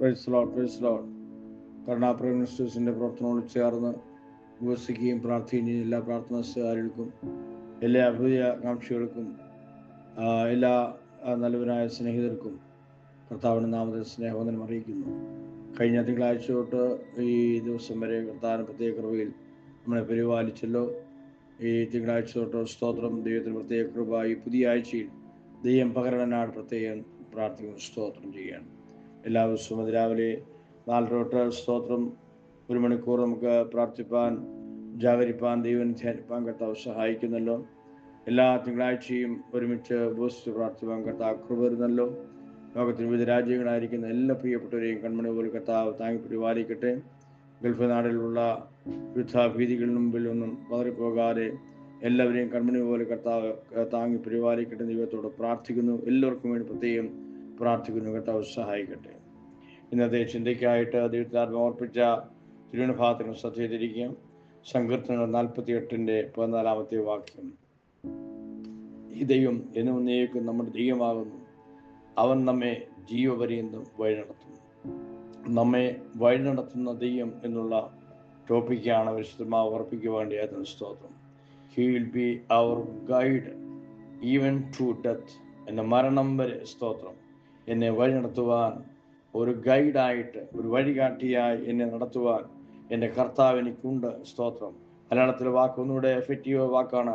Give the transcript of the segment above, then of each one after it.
Price lord, praise lord. Karunaprem മിനിസ്റ്റേഴ്സിൻ്റെ പ്രവർത്തനങ്ങളോട് ചേർന്ന് ഉപസിക്കുകയും പ്രാർത്ഥിക്കുകയും ചെയ്യുന്ന എല്ലാ പ്രാർത്ഥനാസ്ഥകാരികൾക്കും, എല്ലാ അഭ്യുദയകാംക്ഷികൾക്കും, എല്ലാ നല്ലവരായ സ്നേഹിതർക്കും കർത്താവിൻ്റെ നാമത്തിൽ സ്നേഹവന്ദനം അറിയിക്കുന്നു. കഴിഞ്ഞ തിങ്കളാഴ്ച തൊട്ട് ഈ ദിവസം വരെ കർത്താവിൻ്റെ പ്രത്യേക കൃപയിൽ നമ്മളെ പരിപാലിച്ചല്ലോ. ഈ തിങ്കളാഴ്ച തൊട്ട് സ്തോത്രം. ദൈവത്തിന് പ്രത്യേക കൃപ. ഈ പുതിയ ആഴ്ചയിൽ ദൈവം പകരണനാട് പ്രത്യേകം പ്രാർത്ഥിക്കുന്നു, സ്തോത്രം ചെയ്യാൻ. എല്ലാ ദിവസവും അത് രാവിലെ 4 തൊട്ട് സ്തോത്രം 1 മണിക്കൂർ നമുക്ക് പ്രാർത്ഥിപ്പാൻ, ജാഗരിപ്പാൻ, ദൈവം ധ്യാനിപ്പാൻ കർത്താവ് സഹായിക്കുന്നല്ലോ. എല്ലാ തിങ്കളാഴ്ചയും ഒരുമിച്ച് ഉപവസിച്ച് പ്രാർത്ഥിപ്പാൻ കർത്താവ് കൃപ വരുന്നല്ലോ. ലോകത്തിൽ വിവിധ രാജ്യങ്ങളായിരിക്കുന്ന എല്ലാ പ്രിയപ്പെട്ടവരെയും കൺമണി പോലെ കർത്താവ് താങ്ങി പരിപാലിക്കട്ടെ. ഗൾഫ് നാടുകളിലുള്ള യുദ്ധഭീതികളിന് മുമ്പിൽ ഒന്നും പതറിപ്പോകാതെ എല്ലാവരെയും കൺമണി പോലെ കർത്താവ് താങ്ങി പരിപാലിക്കട്ടെ. ദൈവത്തോട് പ്രാർത്ഥിക്കുന്നു. എല്ലാവർക്കും വേണ്ടി പ്രത്യേകം പ്രാർത്ഥിക്കുന്നു. കർത്താവ് സഹായിക്കട്ടെ. ഇന്നത്തെ ചിന്തയ്ക്കായിട്ട് ദൈവത്തിൽ ഓർപ്പിച്ച തിരുവനഭാഗത്തിന് ശ്രദ്ധ ചെയ്തിരിക്കുക. സങ്കീർത്തനം 48 14 വാക്യം. ഈ ദൈവം എന്നും എന്നേക്കും നമ്മുടെ ദൈവമാകുന്നു. അവൻ നമ്മെ ജീവപര്യന്തം വഴി നടത്തുന്നു. നമ്മെ വഴി നടത്തുന്ന ദൈവം എന്നുള്ള ടോപ്പിക്കാണ് വിശുദ്ധമായി ഉറപ്പിക്കുക വേണ്ടിയായിരുന്നു സ്തോത്രം. He will be our guide even to death. എൻ്റെ മരണം വരെ സ്തോത്രം എന്നെ വഴി നടത്തുവാൻ, ഒരു ഗൈഡായിട്ട്, ഒരു വഴികാട്ടിയായി എന്നെ നടത്തുവാൻ എൻ്റെ കർത്താവ് എനിക്കുണ്ട്. സ്തോത്രം. മലയാളത്തിലെ വാക്കൊന്നുകൂടെ എഫക്റ്റീവ് വാക്കാണ്.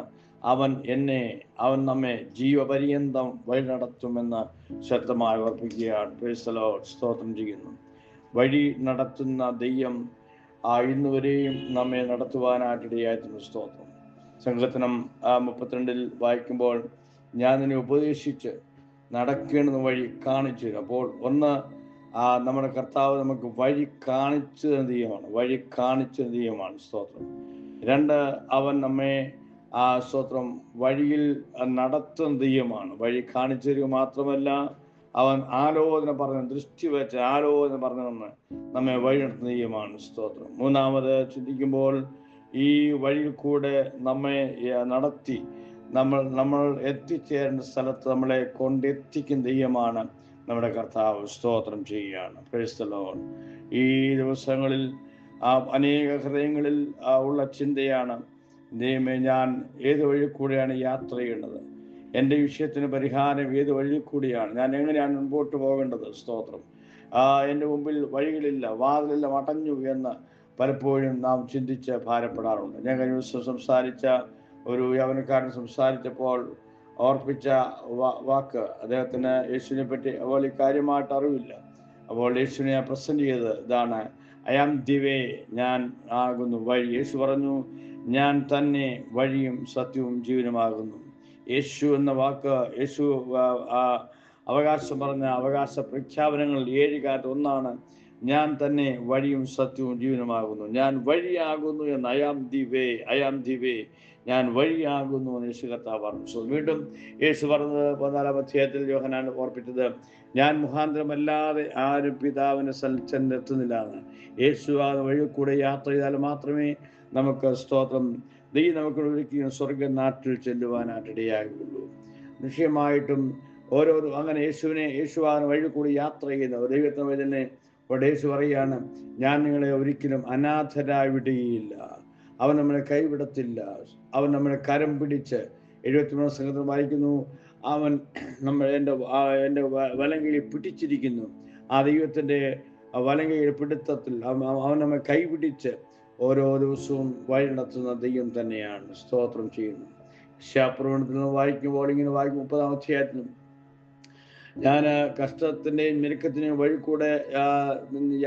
അവൻ നമ്മെ ജീവപര്യന്തം വഴി നടത്തുമെന്ന് ശക്തമായി ഉറപ്പിക്കുകയാണ്. Praise the Lord. സ്തോത്രം ചെയ്യുന്നു. വഴി നടത്തുന്ന ദൈവം ഇന്നുവരെയും നമ്മെ നടത്തുവാനായിട്ടിടയായിരുന്നു. സ്തോത്രം. സങ്കീർത്തനം 32 വായിക്കുമ്പോൾ, ഞാൻ നിന്നെ ഉപദേശിച്ച് നടക്കേണ്ടുന്ന വഴി കാണിച്ചു തരും. അപ്പോൾ ഒന്ന്, നമ്മുടെ കർത്താവ് നമുക്ക് വഴി കാണിച്ചു തന്ന ദൈവമാണ്. സ്തോത്രം. 2, അവൻ നമ്മെ സ്തോത്രം വഴിയിൽ നടത്തുന്ന ദൈവമാണ്. വഴി കാണിച്ചു തരിക മാത്രമല്ല, അവൻ ആലോചന പറഞ്ഞ, ദൃഷ്ടി വെച്ച ആലോചന പറഞ്ഞു നമ്മെ വഴി നടത്തുന്ന ദൈവമാണ്. സ്തോത്രം. 3, ചിന്തിക്കുമ്പോൾ, ഈ വഴിയിൽ കൂടെ നമ്മെ നടത്തി നമ്മൾ എത്തിച്ചേരേണ്ട സ്ഥലത്ത് നമ്മളെ കൊണ്ടെത്തിക്കുന്ന ദൈവമാണ് നമ്മുടെ കർത്താവ്. സ്തോത്രം ചെയ്യുകയാണ്. Praise the Lord. ഈ ദിവസങ്ങളിൽ അനേക ഹൃദയങ്ങളിൽ ഉള്ള ചിന്തയാണ്, ദൈവമേ, ഞാൻ ഏത് വഴി കൂടെയാണ് യാത്ര ചെയ്യേണ്ടത്? എൻ്റെ വിഷയത്തിന് പരിഹാരം ഏത് വഴി കൂടിയാണ്? ഞാൻ എങ്ങനെയാണ് മുമ്പോട്ട് പോകേണ്ടത്? സ്തോത്രം. എൻ്റെ മുമ്പിൽ വഴികളില്ല, വാതിലെല്ലാം അടഞ്ഞു എന്ന് പലപ്പോഴും നാം ചിന്തിച്ച് ഭാരപ്പെടാറുണ്ട്. ഞാൻ കഴിഞ്ഞ ദിവസം സംസാരിച്ച ഒരു യൗവനക്കാരൻ സംസാരിച്ചപ്പോൾ ഓർപ്പിച്ച വാക്ക്, അദ്ദേഹത്തിന് യേശുവിനെ പറ്റി അതുപോലെ കാര്യമായിട്ട് അറിവില്ല. അപ്പോൾ യേശുവിനെ പ്രസന്റ് ചെയ്തത് ഇതാണ്: ഐ ആം ദി വേ, ഞാൻ ആകുന്നു വഴി. യേശു പറഞ്ഞു, ഞാൻ തന്നെ വഴിയും സത്യവും ജീവനുമാകുന്നു. യേശു എന്ന വാക്ക്, യേശു അവകാശം പറഞ്ഞ അവകാശ പ്രഖ്യാപനങ്ങൾ 7 കാര്യത്തിൽ ഒന്നാണ്, ഞാൻ തന്നെ വഴിയും സത്യവും ജീവനുമാകുന്നു. ഞാൻ വഴിയാകുന്നു എന്ന്. I am the way, I am the way, ഞാൻ വഴിയാകുന്നു എന്ന് യേശു കർത്താവ് പറഞ്ഞു. വീണ്ടും യേശു പറഞ്ഞത് 14-ാം അധ്യായത്തിൽ യോഹന്നാൻ ഓർപ്പിച്ചത്, ഞാൻ മുഖാന്തരമല്ലാതെ ആരും പിതാവിനെ ചെന്നെത്തുന്നില്ല എന്ന്. യേശു ആ വഴി കൂടെ യാത്ര ചെയ്താൽ മാത്രമേ നമുക്ക് സ്തോത്രം ദൈവം നമുക്ക് ഒരിക്കലും സ്വർഗ നാട്ടിൽ ചെല്ലുവാനായിട്ട് ഇടയാകുള്ളൂ. നിശ്ചയമായിട്ടും ഓരോരോ അങ്ങനെ യേശുവാണ് വഴി കൂടി യാത്ര ചെയ്യുന്ന ദൈവത്തിന് തന്നെ യേശു പറയാണ്, ഞാൻ നിങ്ങളെ ഒരിക്കലും അനാഥരായി വിടുകയില്ല. അവൻ നമ്മളെ കൈവിടത്തില്ല. അവൻ നമ്മളെ കരം പിടിച്ച് 73 സംഘത്തിൽ വായിക്കുന്നു, അവൻ എൻ്റെ വലങ്കയിൽ പിടിച്ചിരിക്കുന്നു. ആ ദൈവത്തിൻ്റെ വലങ്കയിൽ പിടുത്തത്തിൽ അവൻ നമ്മെ കൈപിടിച്ച് ഓരോ ദിവസവും വഴി നടത്തുന്ന ദൈവം തന്നെയാണ്. സ്തോത്രം ചെയ്യുന്നു. ശാപ്രവണത്തിൽ നിന്ന് വായിക്കുമ്പോൾ ഇങ്ങനെ വായിക്കും. 30-ാം അധ്യായത്തിലും, ഞാൻ കഷ്ടത്തിൻ്റെയും ഞെരുക്കത്തിൻ്റെയും വഴി കൂടെ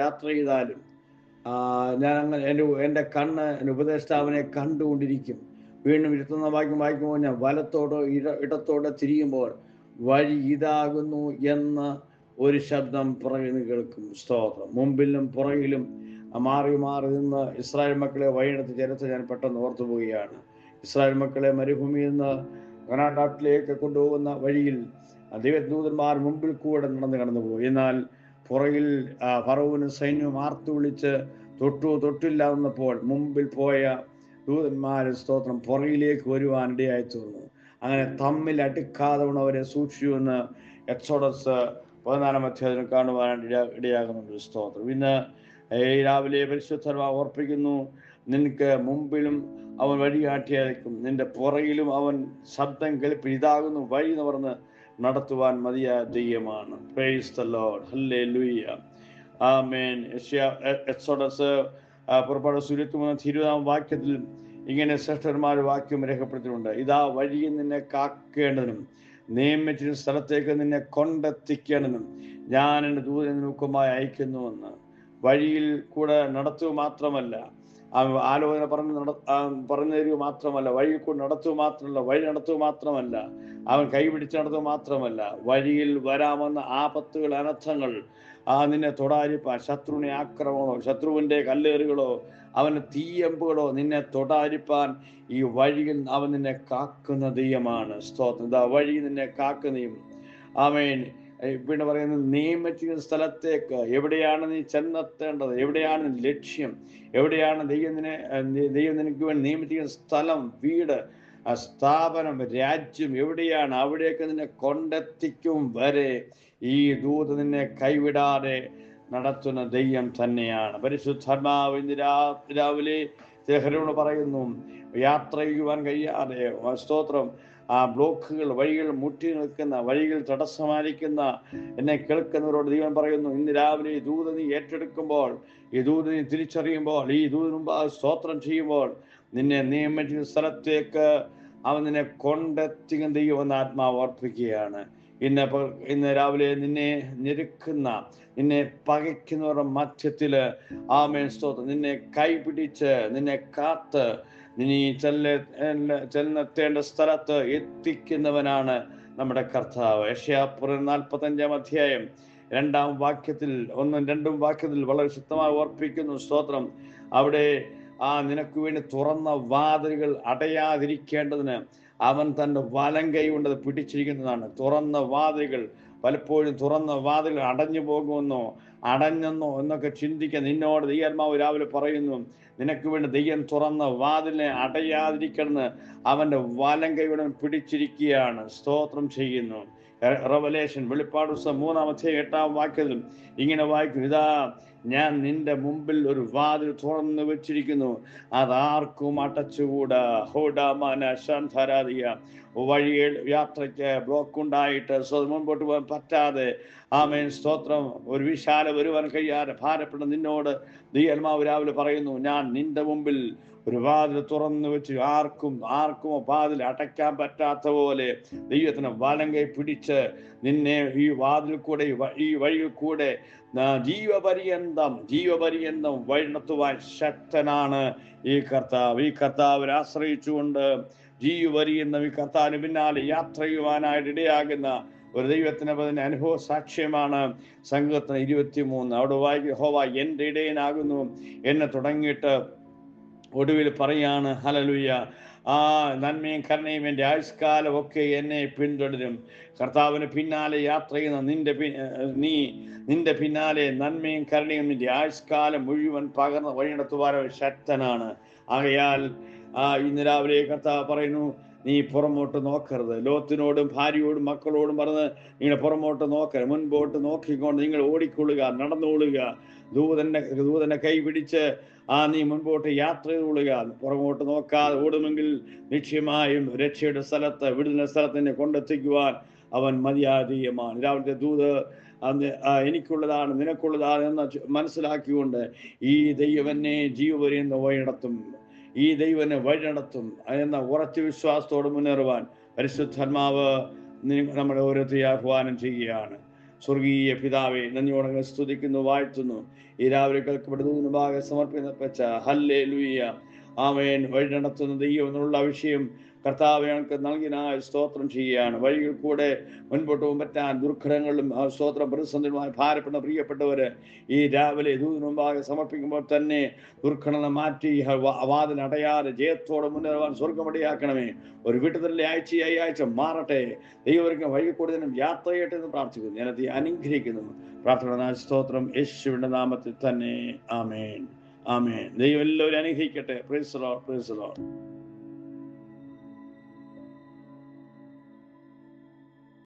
യാത്ര ചെയ്താലും ഞാൻ അങ്ങനെ എൻ്റെ കണ്ണ് എൻ്റെ ഉപദേഷ്ടാവിനെ കണ്ടുകൊണ്ടിരിക്കും. വീണ്ടും 21-ാം വാക്യം വായിക്കുമ്പോൾ, ഞാൻ വലത്തോടോ ഇടത്തോടോ തിരിയുമ്പോൾ വഴി ഇതാകുന്നു എന്ന ഒരു ശബ്ദം പുറകിൽ നിന്ന് കേൾക്കും. സ്തോത്രം. മുമ്പിലും പുറകിലും മാറി നിന്ന് ഇസ്രായേൽ മക്കളെ വഴിയെടുത്ത് ചരിത്രം ഞാൻ പെട്ടെന്ന് ഓർത്തു പോവുകയാണ്. ഇസ്രായേൽ മക്കളെ മരുഭൂമിയിൽ നിന്ന് കനാനാട്ടിലേക്ക് കൊണ്ടുപോകുന്ന വഴിയിൽ ദൈവദൂതന്മാർ മുമ്പിൽ കൂടെ കടന്നുപോയി. എന്നാൽ പുറകിൽ ഫറവോനും സൈന്യവും ആർത്തു വിളിച്ച് തൊട്ടില്ല എന്നപ്പോൾ മുമ്പിൽ പോയ ദൂതന്മാർ സ്തോത്രം പുറകിലേക്ക് വരുവാൻ ഇടയായി തീർന്നു. അങ്ങനെ തമ്മിൽ അടുക്കാതെ അവരെ സൂക്ഷിച്ചുവെന്ന് എക്സോഡസ് 14-ാം അധ്യായത്തിൽ കാണുവാനായിട്ട് ഇടയാകുന്നുണ്ട്. സ്തോത്രം. ഇന്ന് രാവിലെ പരിശുദ്ധർമാവ് ഓർപ്പിക്കുന്നു, നിനക്ക് മുമ്പിലും അവൻ വഴികാട്ടിയായിരിക്കും, നിന്റെ പുറകിലും അവൻ ശബ്ദം കേൾപ്പി, ഇതാകുന്നു വഴി എന്ന് പറഞ്ഞ് നടത്തുവാൻ മതിയായ ദൈവമാണ്. Praise the Lord. Hallelujah. Amen. Exodus പുറപ്പാട് 23-ാം വാക്യത്തിൽ ഇങ്ങനെ ശ്രേഷ്ഠന്മാർ വാക്യം രേഖപ്പെടുത്തിയിട്ടുണ്ട്. ഇതാ വഴിയിൽ നിന്നെ കാക്കേണ്ടതിനും നിയമിച്ച സ്ഥലത്തേക്ക് നിന്നെ കൊണ്ടെത്തിക്കേണ്ടതിനും ഞാൻ എൻ്റെ ദൂതനെ മുഖമായി അയക്കുന്നുവെന്ന്. വഴിയിൽ കൂടെ നടത്തുക മാത്രമല്ല, ആലോചന പറഞ്ഞു തരിക മാത്രമല്ല, വഴിയിൽ കൂടെ നടത്തുക മാത്രമല്ല, വഴി നടത്തുക മാത്രമല്ല, അവൻ കൈപിടിച്ച് നടത്തുക മാത്രമല്ല, വഴിയിൽ വരാമെന്ന ആപത്തുകൾ, അനർത്ഥങ്ങൾ നിന്നെ തൊടാരിപ്പാൻ, ശത്രുവിനെ ആക്രമണമോ ശത്രുവിൻ്റെ കല്ലേറുകളോ അവന് തീയമ്പുകളോ നിന്നെ തൊടാരിപ്പാൻ ഈ വഴിയിൽ അവൻ നിന്നെ കാക്കുന്ന ദൈവമാണ്. സ്തോത്രം. ഇതാ വഴി നിന്നെ കാക്കുന്നയും. ആമേൻ. പിന്നെ പറയുന്നത്, നിയമിച്ചിരിക്കുന്ന സ്ഥലത്തേക്ക് എവിടെയാണ് നീ ചെന്നെത്തേണ്ടത്, എവിടെയാണ് ലക്ഷ്യം, എവിടെയാണ് ദൈവം നിനക്ക് വേണ്ടി നിയമിച്ചിരിക്കുന്ന സ്ഥലം, വീട്, സ്ഥാപനം, രാജ്യം എവിടെയാണ്, അവിടേക്ക് നിന്നെ കൊണ്ടെത്തിക്കും വരെ ഈ ദൂത് നിന്നെ കൈവിടാതെ നടത്തുന്ന ദൈവം തന്നെയാണ്. പരിശുദ്ധാത്മാവ് ഇന്ന് രാവിലെ ദേഹരോട് പറയുന്നു, യാത്ര ചെയ്യുവാൻ കഴിയാതെ, സ്തോത്രം, ബ്ലോക്കുകൾ, വഴികൾ മുട്ടി നിൽക്കുന്ന, വഴികൾ തടസ്സമായിരിക്കുന്ന എന്നെ കേൾക്കുന്നവരോട് ദൈവം പറയുന്നു, ഇന്ന് രാവിലെ ഈ ദൂത് നീ ഏറ്റെടുക്കുമ്പോൾ, ഈ ദൂത് നീ തിരിച്ചറിയുമ്പോൾ, ഈ ദൂതിന് മുമ്പ് സ്തോത്രം ചെയ്യുമ്പോൾ, നിന്നെ നിയമിച്ച സ്ഥലത്തേക്ക് അവൻ നിന്നെ കൊണ്ടെത്തിക്കുന്ന ദൈവമെന്ന് ആത്മാവ് ഓർപ്പിക്കുകയാണ്. ഇന്ന് രാവിലെ നിന്നെ ഞെരുക്കുന്ന, നിന്നെ പകയ്ക്കുന്നവരുടെ മധ്യത്തില് ആമേൻ സ്തോത്രം, നിന്നെ കൈപിടിച്ച് നിന്നെ കാത്ത് നീ ചെന്നെത്തേണ്ട സ്ഥലത്ത് എത്തിക്കുന്നവനാണ് നമ്മുടെ കർത്താവ്. യെശയ്യാ 45-ാം അധ്യായം 2-ാം വാക്യത്തിൽ 1-2 വാക്യത്തിൽ വളരെ ശക്തമായി ഓർപ്പിക്കുന്നു. സ്തോത്രം. അവിടെ നിനക്ക് വേണ്ടി തുറന്ന വാതിലുകൾ അടയാതിരിക്കേണ്ടതിന് അവൻ തൻ്റെ വലം കൈ കൊണ്ട് പിടിച്ചിരിക്കുന്നതാണ്. തുറന്ന വാതിലുകൾ, പലപ്പോഴും തുറന്ന വാതിലുകൾ അടഞ്ഞു പോകുമെന്നോ അടഞ്ഞെന്നോ എന്നൊക്കെ ചിന്തിക്കാൻ നിന്നോട് ദൈവാത്മാവ് രാവിലെ പറയുന്നു, നിനക്ക് വേണ്ടി ദൈവം തുറന്ന വാതിലിനെ അടയാതിരിക്കണമെന്ന് അവൻ്റെ വലം കൈയുടെ പിടിച്ചിരിക്കുകയാണ്. സ്തോത്രം ചെയ്യുന്നു. റെവലേഷൻ, വെളിപ്പാട് പുസ്തകം 3-ാം അധ്യായം 8-ാം വാക്യത്തിൽ ഇങ്ങനെ വായിക്കും, ഇതാ ഞാൻ നിന്റെ മുമ്പിൽ ഒരു വാതിൽ തുറന്നു വെച്ചിരിക്കുന്നു, അതാർക്കും അടച്ചുകൂടാ. ഹോഡാമാന ശാന്തരാധിക. വഴിയിൽ യാത്രയ്ക്ക് ബ്ലോക്ക് ഉണ്ടായിട്ട് മുൻപോട്ട് പോകാൻ പറ്റാതെ, ആമേൻ സ്തോത്രം, ഒരു വിശാല വരുവാൻ കഴിയാതെ ഭാരപ്പെടുന്ന നിന്നോട് ദൈവാത്മാവ് രാവിലെ പറയുന്നു, ഞാൻ നിന്റെ മുമ്പിൽ ഒരു വാതിൽ തുറന്നു വെച്ച് ആർക്കും വാതിൽ അടയ്ക്കാൻ പറ്റാത്ത പോലെ ദൈവത്തിന് വലം കൈ പിടിച്ച് നിന്നെ ഈ വാതിൽ കൂടെ, ഈ വഴിയിൽ കൂടെ ജീവപര്യന്തം വഴി നടത്തുവാൻ ശക്തനാണ് ഈ കർത്താവ്. ഈ കർത്താവിനെ ആശ്രയിച്ചുകൊണ്ട് ജീവപര്യന്തം ഈ കർത്താവിന് പിന്നാലെ യാത്ര ചെയ്യുവാനായിട്ട് ഇടയാകുന്ന ഒരു ദൈവത്തിന് അതിന് അനുഭവ സാക്ഷ്യമാണ് സങ്കീർത്തനം 23. അവിടെ വായിക്കും, യഹോവ എൻ്റെ ഇടയനാകുന്നു, എന്നെ തുടങ്ങിയിട്ട് ഒടുവിൽ പറയാണ്, ഹല്ലേലൂയ, നന്മയും കരുണയും എൻ്റെ ആയുഷ്കാലം ഒക്കെ എന്നെ പിന്തുടരും. കർത്താവിന് പിന്നാലെ യാത്ര ചെയ്യുന്ന നിന്റെ പിന്നാലെ നന്മയും കരുണയും നിന്റെ ആയുഷ്കാലം മുഴുവൻ പകർന്ന് വഴി നടത്തുവാൻ ശക്തനാണ്. ആകയാൽ ഇന്ന് രാവിലെ കർത്താവ് പറയുന്നു, നീ പുറമോട്ട് നോക്കരുത്. ലോത്തിനോടും ഭാര്യയോടും മക്കളോടും പറഞ്ഞ് നിങ്ങൾ പുറമോട്ട് നോക്കരുത്, മുൻപോട്ട് നോക്കിക്കൊണ്ട് നിങ്ങൾ ഓടിക്കൊള്ളുക, നടന്നുകൊള്ളുക. ദൂതന്റെ കൈ പിടിച്ച് നീ മുൻപോട്ട് യാത്ര ചെയ്തുകൊള്ളുക. പുറമോട്ട് നോക്കാതെ ഓടുമെങ്കിൽ നിശ്ചയമായും രക്ഷയുടെ സ്ഥലത്ത്, വിടുന്ന സ്ഥലത്ത് തന്നെ കൊണ്ടെത്തിക്കുവാൻ അവൻ മതിയാതീയമാണ്. രാവിലത്തെ ദൂത് എനിക്കുള്ളതാണ്, നിനക്കുള്ളതാണ് എന്ന് മനസ്സിലാക്കിക്കൊണ്ട് ഈ ദൈവം എന്നെ ജീവപര്യന്തം വഴി നടത്തും, ഈ ദൈവം എന്നെ വഴി നടത്തും എന്ന ഉറച്ച വിശ്വാസത്തോട് മുന്നേറുവാൻ പരിശുദ്ധാത്മാവ് നമ്മളെ ഓരോരുത്തരെ ആഹ്വാനം ചെയ്യുകയാണ്. സ്വർഗീയ പിതാവേ, നന്ദിയോടെ സ്തുതിക്കുന്നു, വാഴ്ത്തുന്നു. ഈ രാവിലെ കേൾക്കപ്പെടുന്നതിന് ഭാഗം സമർപ്പിച്ച ഹല്ലേലൂയ, ആമേൻ. വഴി നടത്തുന്ന ദൈവം എന്നുള്ള വിഷയം കർത്താവ് ഞങ്ങൾക്ക് നൽകിനായ സ്തോത്രം ചെയ്യുകയാണ്. വഴികൾ കൂടെ മുൻപോട്ട് പോകാൻ പറ്റാൻ ദുർഘടങ്ങളിലും സ്തോത്രം പ്രതിസന്ധിയുമായി ഭാരപ്പെടുന്ന പ്രിയപ്പെട്ടവര് ഈ രാവിലെ ദൂതിന് മുമ്പാകെ സമർപ്പിക്കുമ്പോൾ തന്നെ ദുർഘടന മാറ്റി വാതിലടയാതെ ജയത്തോടെ മുന്നേറുവാൻ സ്വർഗമടിയാക്കണമേ. ഒരു വീട്ടുതലിലെ ആഴ്ച മാറട്ടെ. ദൈവം വഴി കൂടുതലും യാത്ര ചെയ്യട്ടെ എന്ന് പ്രാർത്ഥിക്കുന്നു. ഞാനത് അനുഗ്രഹിക്കുന്നു. പ്രാർത്ഥന സ്തോത്രം യേശുവിന്റെ നാമത്തിൽ തന്നെ. ആമേൻ, ആമേൻ. ദൈവം എല്ലാവരും അനുഗ്രഹിക്കട്ടെ. Praise the Lord, praise the Lord.